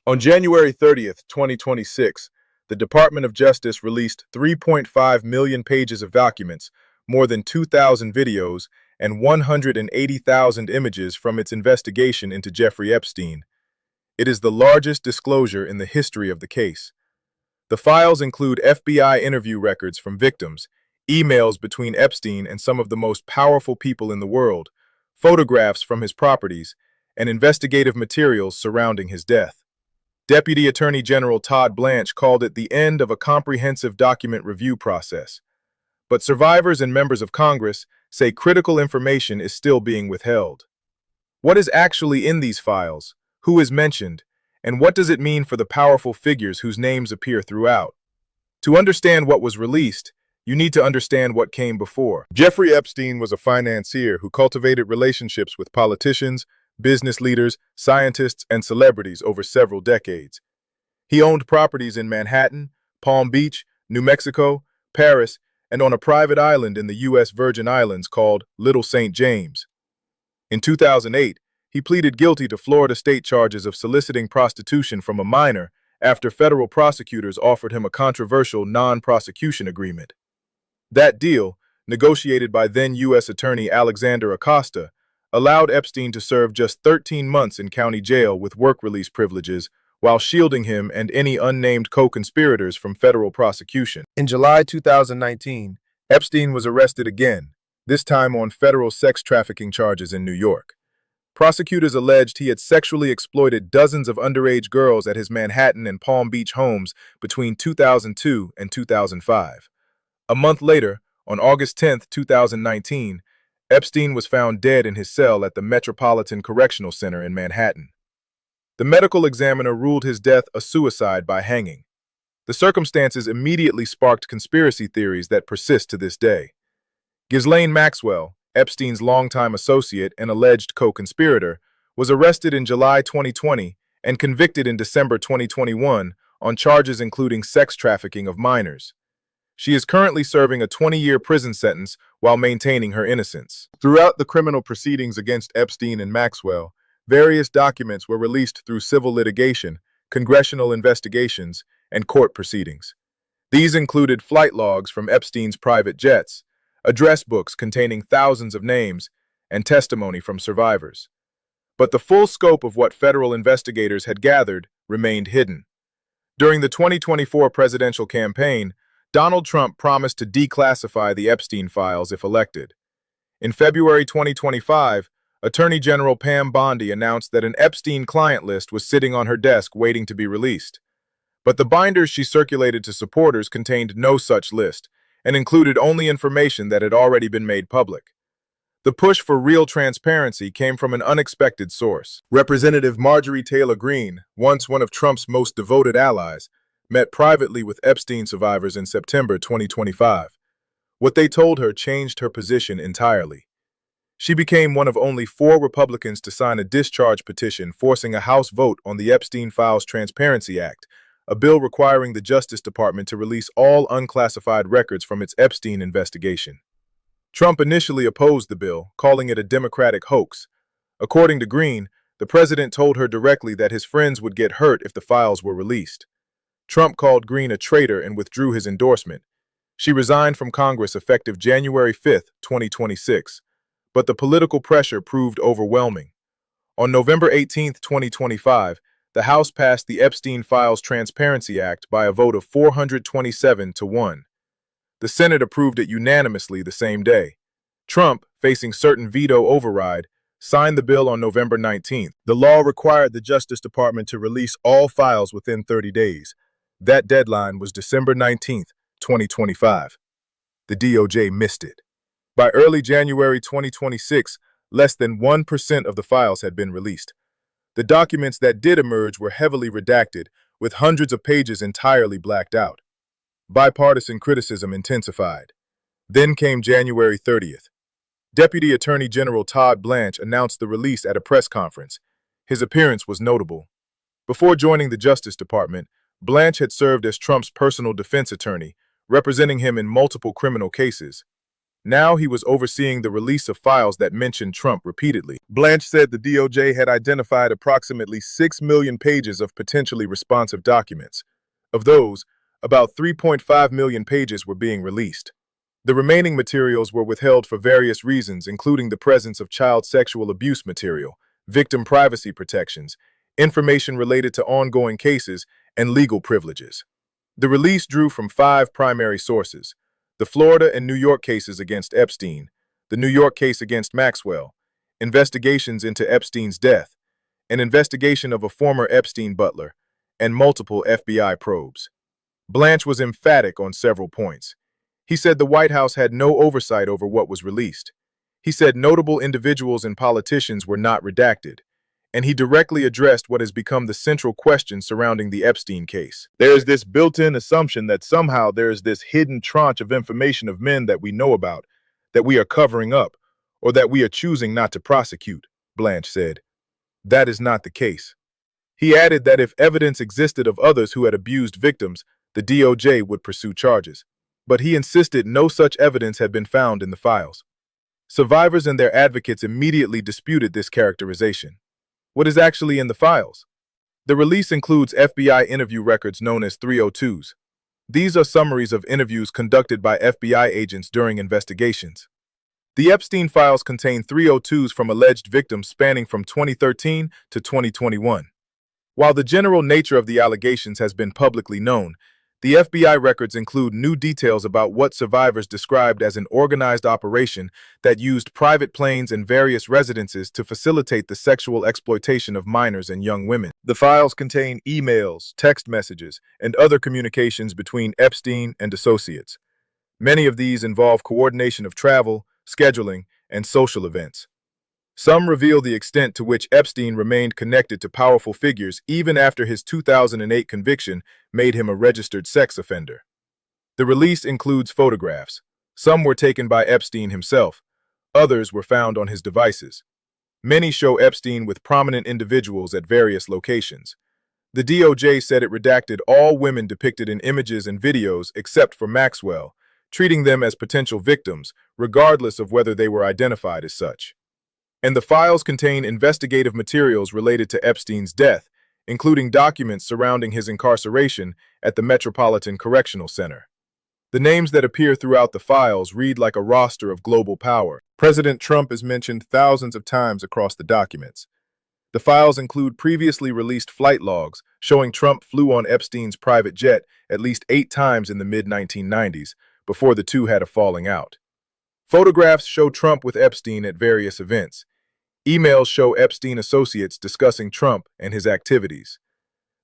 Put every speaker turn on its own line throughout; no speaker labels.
On January 30th, 2026, the Department of Justice released 3.5 million pages of documents, more than 2,000 videos, and 180,000 images from its investigation into Jeffrey Epstein. It is the largest disclosure in the history of the case. The files include FBI interview records from victims, emails between Epstein and some of the most powerful people in the world, photographs from his properties, and investigative materials surrounding his death. Deputy Attorney General Todd Blanche called it the end of a comprehensive document review process. But survivors and members of Congress say critical information is still being withheld. What is actually in these files? Who is mentioned? And what does it mean for the powerful figures whose names appear throughout? To understand what was released, you need to understand what came before. Jeffrey Epstein was a financier who cultivated relationships with politicians, business leaders, scientists, and celebrities over several decades. He owned properties in Manhattan, Palm Beach, New Mexico, Paris, and on a private island in the U.S. Virgin Islands called Little St. James. In 2008, he pleaded guilty to Florida state charges of soliciting prostitution from a minor after federal prosecutors offered him a controversial non-prosecution agreement. That deal, negotiated by then U.S. Attorney Alexander Acosta, allowed Epstein to serve just 13 months in county jail with work release privileges while shielding him and any unnamed co-conspirators from federal prosecution. In July 2019, Epstein was arrested again, this time on federal sex trafficking charges in New York. Prosecutors alleged he had sexually exploited dozens of underage girls at his Manhattan and Palm Beach homes between 2002 and 2005. A month later, on August 10, 2019, Epstein was found dead in his cell at the Metropolitan Correctional Center in Manhattan. The medical examiner ruled his death a suicide by hanging. The circumstances immediately sparked conspiracy theories that persist to this day. Ghislaine Maxwell, Epstein's longtime associate and alleged co-conspirator, was arrested in July 2020 and convicted in December 2021 on charges including sex trafficking of minors. She is currently serving a 20-year prison sentence while maintaining her innocence. Throughout the criminal proceedings against Epstein and Maxwell, various documents were released through civil litigation, congressional investigations, and court proceedings. These included flight logs from Epstein's private jets, address books containing thousands of names, and testimony from survivors. But the full scope of what federal investigators had gathered remained hidden. During the 2024 presidential campaign, Donald Trump promised to declassify the Epstein files if elected. In February 2025, Attorney General Pam Bondi announced that an Epstein client list was sitting on her desk waiting to be released. But the binders she circulated to supporters contained no such list and included only information that had already been made public. The push for real transparency came from an unexpected source. Representative Marjorie Taylor Greene, once one of Trump's most devoted allies, met privately with Epstein survivors in September 2025. What they told her changed her position entirely. She became one of only 4 Republicans to sign a discharge petition forcing a House vote on the Epstein Files Transparency Act, a bill requiring the Justice Department to release all unclassified records from its Epstein investigation. Trump initially opposed the bill, calling it a Democratic hoax. According to Greene, the president told her directly that his friends would get hurt if the files were released. Trump called Greene a traitor and withdrew his endorsement. She resigned from Congress effective January 5, 2026, but the political pressure proved overwhelming. On November 18, 2025, the House passed the Epstein Files Transparency Act by a vote of 427 to 1. The Senate approved it unanimously the same day. Trump, facing certain veto override, signed the bill on November 19th. The law required the Justice Department to release all files within 30 days. That deadline was December 19, 2025. The DOJ missed it. By early January 2026, less than 1% of the files had been released. The documents that did emerge were heavily redacted, with hundreds of pages entirely blacked out. Bipartisan criticism intensified. Then came January 30th. Deputy Attorney General Todd Blanche announced the release at a press conference. His appearance was notable. Before joining the Justice Department, Blanche had served as Trump's personal defense attorney, representing him in multiple criminal cases. Now he was overseeing the release of files that mentioned Trump repeatedly. Blanche said the DOJ had identified approximately 6 million pages of potentially responsive documents. Of those, about 3.5 million pages were being released. The remaining materials were withheld for various reasons, including the presence of child sexual abuse material, victim privacy protections, information related to ongoing cases, and legal privileges. The release drew from 5 primary sources: the Florida and New York cases against Epstein, the New York case against Maxwell, investigations into Epstein's death, an investigation of a former Epstein butler, and multiple FBI probes. Blanche was emphatic on several points. He said the White House had no oversight over what was released. He said notable individuals and politicians were not redacted, and he directly addressed what has become the central question surrounding the Epstein case. There is this built-in assumption that somehow there is this hidden tranche of information of men that we know about, that we are covering up, or that we are choosing not to prosecute, Blanche said. That is not the case. He added that if evidence existed of others who had abused victims, the DOJ would pursue charges. But he insisted no such evidence had been found in the files. Survivors and their advocates immediately disputed this characterization. What is actually in the files? The release includes FBI interview records known as 302s. These are summaries of interviews conducted by FBI agents during investigations. The Epstein files contain 302s from alleged victims spanning from 2013 to 2021. While the general nature of the allegations has been publicly known, the FBI records include new details about what survivors described as an organized operation that used private planes and various residences to facilitate the sexual exploitation of minors and young women. The files contain emails, text messages, and other communications between Epstein and associates. Many of these involve coordination of travel, scheduling, and social events. Some reveal the extent to which Epstein remained connected to powerful figures even after his 2008 conviction made him a registered sex offender. The release includes photographs. Some were taken by Epstein himself. Others were found on his devices. Many show Epstein with prominent individuals at various locations. The DOJ said it redacted all women depicted in images and videos except for Maxwell, treating them as potential victims, regardless of whether they were identified as such. And the files contain investigative materials related to Epstein's death, including documents surrounding his incarceration at the Metropolitan Correctional Center. The names that appear throughout the files read like a roster of global power. President Trump is mentioned thousands of times across the documents. The files include previously released flight logs showing Trump flew on Epstein's private jet at least 8 times in the mid-1990s, before the two had a falling out. Photographs show Trump with Epstein at various events. Emails show Epstein associates discussing Trump and his activities.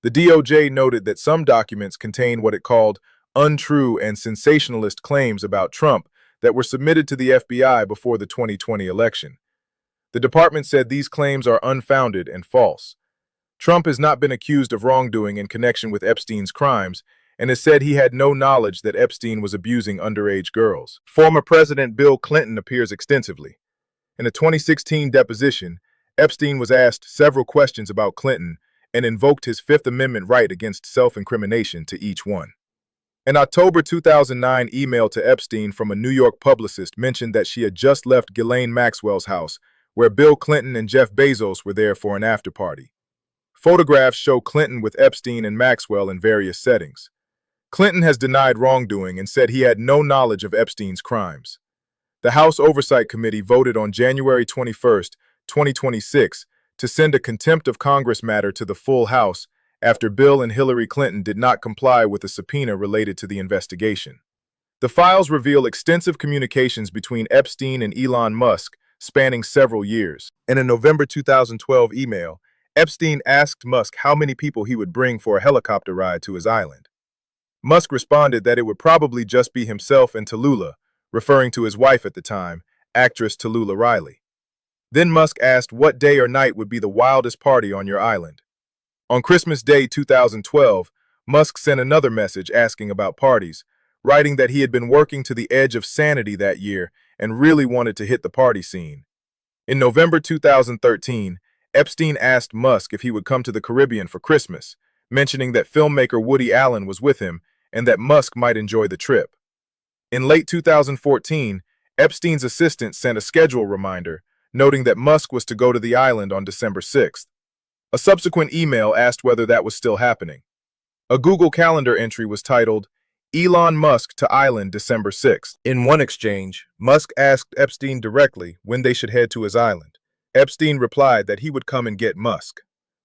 The DOJ noted that some documents contain what it called untrue and sensationalist claims about Trump that were submitted to the FBI before the 2020 election. The department said these claims are unfounded and false. Trump has not been accused of wrongdoing in connection with Epstein's crimes and has said he had no knowledge that Epstein was abusing underage girls. Former President Bill Clinton appears extensively. In a 2016 deposition, Epstein was asked several questions about Clinton and invoked his Fifth Amendment right against self-incrimination to each one. An October 2009 email to Epstein from a New York publicist mentioned that she had just left Ghislaine Maxwell's house, where Bill Clinton and Jeff Bezos were there for an after-party. Photographs show Clinton with Epstein and Maxwell in various settings. Clinton has denied wrongdoing and said he had no knowledge of Epstein's crimes. The House Oversight Committee voted on January 21, 2026, to send a contempt of Congress matter to the full House after Bill and Hillary Clinton did not comply with a subpoena related to the investigation. The files reveal extensive communications between Epstein and Elon Musk spanning several years. In a November 2012 email, Epstein asked Musk how many people he would bring for a helicopter ride to his island. Musk responded that it would probably just be himself and Tallulah, referring to his wife at the time, actress Tallulah Riley. Then Musk asked what day or night would be the wildest party on your island. On Christmas Day 2012, Musk sent another message asking about parties, writing that he had been working to the edge of sanity that year and really wanted to hit the party scene. In November 2013, Epstein asked Musk if he would come to the Caribbean for Christmas, mentioning that filmmaker Woody Allen was with him and that Musk might enjoy the trip. In late 2014, Epstein's assistant sent a schedule reminder, noting that Musk was to go to the island on December 6th. A subsequent email asked whether that was still happening. A Google Calendar entry was titled, Elon Musk to Island December 6th. In one exchange, Musk asked Epstein directly when they should head to his island. Epstein replied that he would come and get Musk.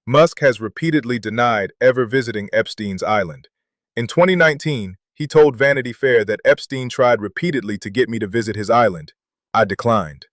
Musk has repeatedly denied ever visiting Epstein's island. In 2019, he told Vanity Fair that Epstein tried repeatedly to get me to visit his island. I declined.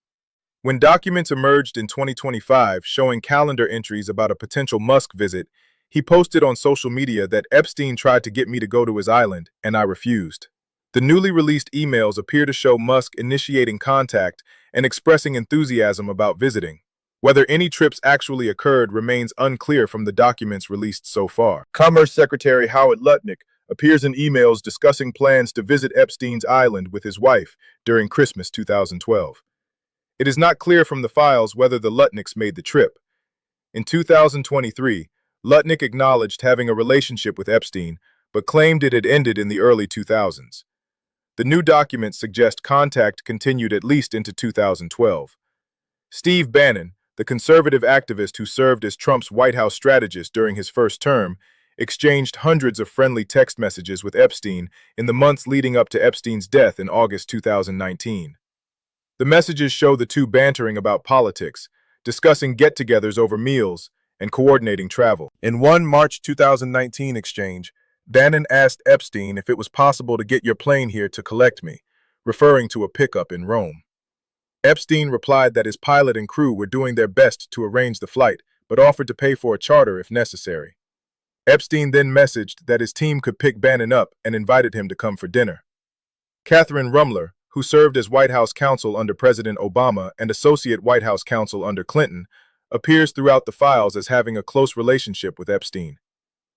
When documents emerged in 2025 showing calendar entries about a potential Musk visit, he posted on social media that Epstein tried to get me to go to his island, and I refused. The newly released emails appear to show Musk initiating contact and expressing enthusiasm about visiting. Whether any trips actually occurred remains unclear from the documents released so far. Commerce Secretary Howard Lutnick appears in emails discussing plans to visit Epstein's island with his wife during Christmas 2012. It is not clear from the files whether the Lutnicks made the trip. In 2023, Lutnick acknowledged having a relationship with Epstein, but claimed it had ended in the early 2000s. The new documents suggest contact continued at least into 2012. Steve Bannon, the conservative activist who served as Trump's White House strategist during his first term, exchanged hundreds of friendly text messages with Epstein in the months leading up to Epstein's death in August 2019. The messages show the two bantering about politics, discussing get-togethers over meals, and coordinating travel. In one March 2019 exchange, Bannon asked Epstein if it was possible to get your plane here to collect me, referring to a pickup in Rome. Epstein replied that his pilot and crew were doing their best to arrange the flight, but offered to pay for a charter if necessary. Epstein then messaged that his team could pick Bannon up and invited him to come for dinner. Catherine Rumler, who served as White House counsel under President Obama and associate White House counsel under Clinton, appears throughout the files as having a close relationship with Epstein.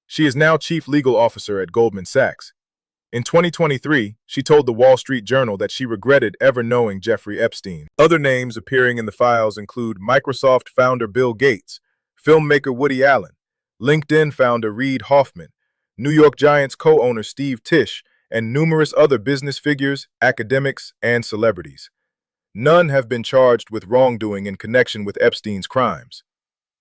She is now chief legal officer at Goldman Sachs. In 2023, she told the Wall Street Journal that she regretted ever knowing Jeffrey Epstein. Other names appearing in the files include Microsoft founder Bill Gates, filmmaker Woody Allen, LinkedIn founder Reid Hoffman, New York Giants co-owner Steve Tisch, and numerous other business figures, academics, and celebrities. None have been charged with wrongdoing in connection with Epstein's crimes.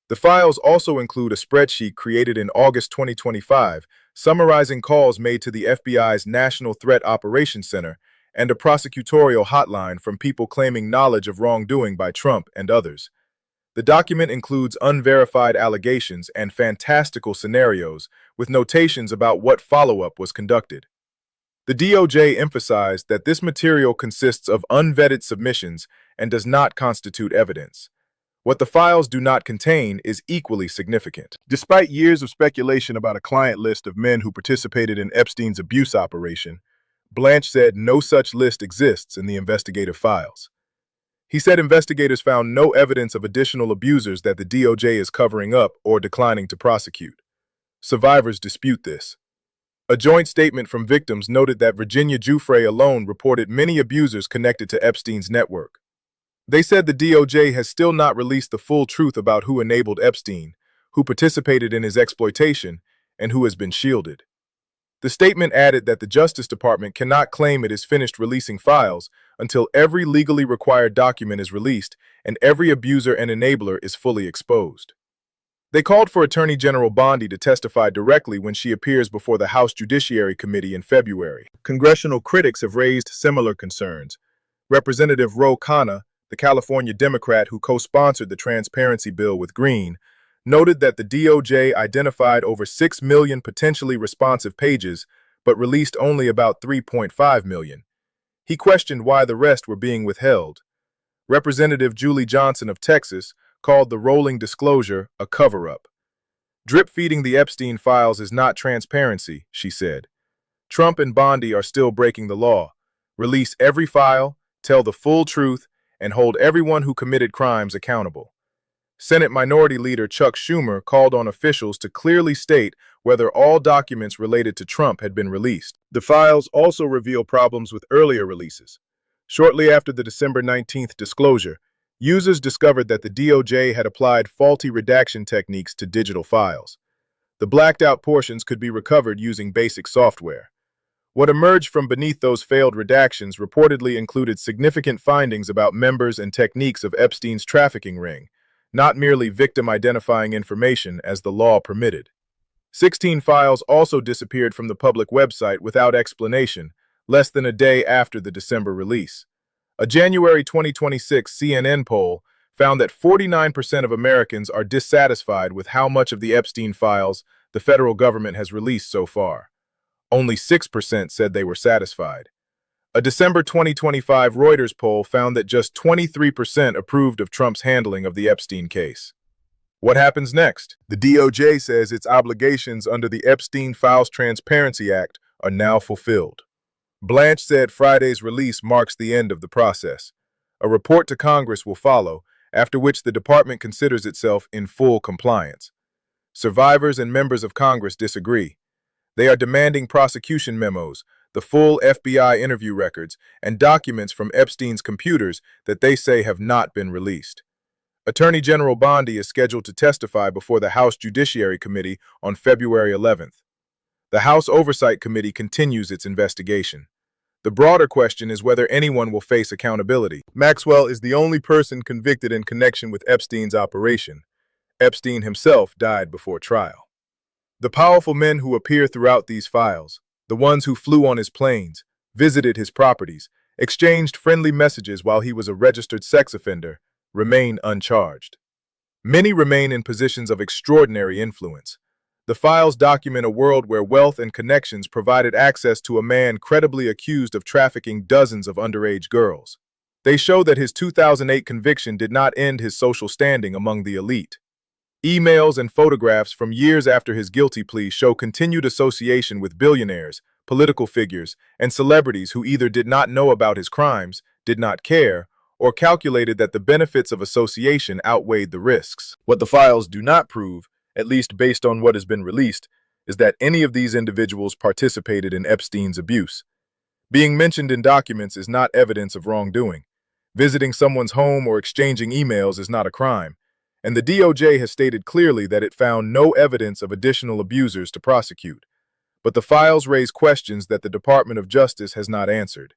The files also include a spreadsheet created in August 2025 summarizing calls made to the FBI's National Threat Operations Center and a prosecutorial hotline from people claiming knowledge of wrongdoing by Trump and others. The document includes unverified allegations and fantastical scenarios with notations about what follow-up was conducted. The DOJ emphasized that this material consists of unvetted submissions and does not constitute evidence. What the files do not contain is equally significant. Despite years of speculation about a client list of men who participated in Epstein's abuse operation, Blanche said no such list exists in the investigative files. He said investigators found no evidence of additional abusers that the DOJ is covering up or declining to prosecute. Survivors dispute this. A joint statement from victims noted that Virginia Giuffre alone reported many abusers connected to Epstein's network. They said the DOJ has still not released the full truth about who enabled Epstein, who participated in his exploitation, and who has been shielded. The statement added that the Justice Department cannot claim it is finished releasing files until every legally required document is released and every abuser and enabler is fully exposed. They called for Attorney General Bondi to testify directly when she appears before the House Judiciary Committee in February. Congressional critics have raised similar concerns. Representative Ro Khanna, the California Democrat who co-sponsored the transparency bill with Green, noted that the DOJ identified over 6 million potentially responsive pages, but released only about 3.5 million. He questioned why the rest were being withheld. Representative Julie Johnson of Texas called the rolling disclosure a cover-up. Drip-feeding the Epstein files is not transparency, she said. Trump and Bondi are still breaking the law. Release every file, tell the full truth, and hold everyone who committed crimes accountable. Senate Minority Leader Chuck Schumer called on officials to clearly state whether all documents related to Trump had been released. The files also reveal problems with earlier releases. Shortly after the December 19th disclosure, users discovered that the DOJ had applied faulty redaction techniques to digital files. The blacked-out portions could be recovered using basic software. What emerged from beneath those failed redactions reportedly included significant findings about members and techniques of Epstein's trafficking ring, not merely victim-identifying information as the law permitted. 16 files also disappeared from the public website without explanation, less than a day after the December release. A January 2026 CNN poll found that 49% of Americans are dissatisfied with how much of the Epstein files the federal government has released so far. Only 6% said they were satisfied. A December 2025 Reuters poll found that just 23% approved of Trump's handling of the Epstein case. What happens next? The DOJ says its obligations under the Epstein Files Transparency Act are now fulfilled. Blanche said Friday's release marks the end of the process. A report to Congress will follow, after which the department considers itself in full compliance. Survivors and members of Congress disagree. They are demanding prosecution memos, the full FBI interview records, and documents from Epstein's computers that they say have not been released. Attorney General Bondi is scheduled to testify before the House Judiciary Committee on February 11th. The House Oversight Committee continues its investigation. The broader question is whether anyone will face accountability. Maxwell is the only person convicted in connection with Epstein's operation. Epstein himself died before trial. The powerful men who appear throughout these files, the ones who flew on his planes, visited his properties, exchanged friendly messages while he was a registered sex offender, remain uncharged. Many remain in positions of extraordinary influence. The files document a world where wealth and connections provided access to a man credibly accused of trafficking dozens of underage girls. They show that his 2008 conviction did not end his social standing among the elite. Emails and photographs from years after his guilty plea show continued association with billionaires, political figures, and celebrities who either did not know about his crimes, did not care, or calculated that the benefits of association outweighed the risks. What the files do not prove, at least based on what has been released, is that any of these individuals participated in Epstein's abuse. Being mentioned in documents is not evidence of wrongdoing. Visiting someone's home or exchanging emails is not a crime, and the DOJ has stated clearly that it found no evidence of additional abusers to prosecute. But the files raise questions that the Department of Justice has not answered.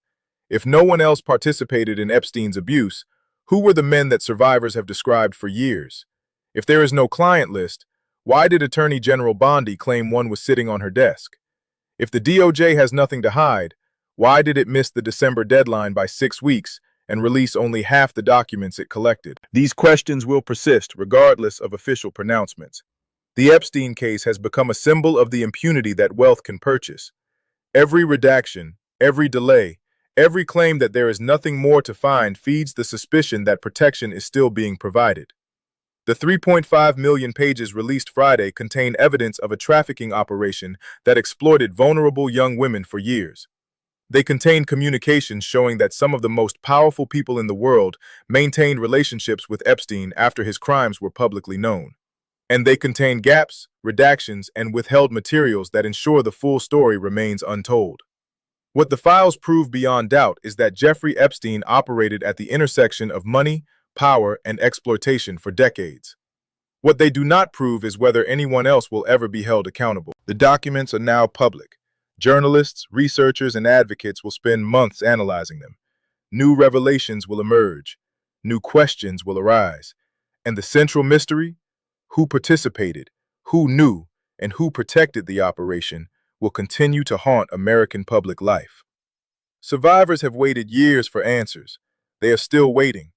If no one else participated in Epstein's abuse, who were the men that survivors have described for years? If there is no client list, why did Attorney General Bondi claim one was sitting on her desk? If the DOJ has nothing to hide, why did it miss the December deadline by 6 weeks and release only half the documents it collected? These questions will persist regardless of official pronouncements. The Epstein case has become a symbol of the impunity that wealth can purchase. Every redaction, every delay, every claim that there is nothing more to find feeds the suspicion that protection is still being provided. The 3.5 million pages released Friday contain evidence of a trafficking operation that exploited vulnerable young women for years. They contain communications showing that some of the most powerful people in the world maintained relationships with Epstein after his crimes were publicly known. And they contain gaps, redactions, and withheld materials that ensure the full story remains untold. What the files prove beyond doubt is that Jeffrey Epstein operated at the intersection of money, power, and exploitation for decades. What they do not prove is whether anyone else will ever be held accountable. The documents are now public. Journalists, researchers, and advocates will spend months analyzing them. New revelations will emerge. New questions will arise. And the central mystery? Who participated, who knew, and who protected the operation will continue to haunt American public life. Survivors have waited years for answers. They are still waiting.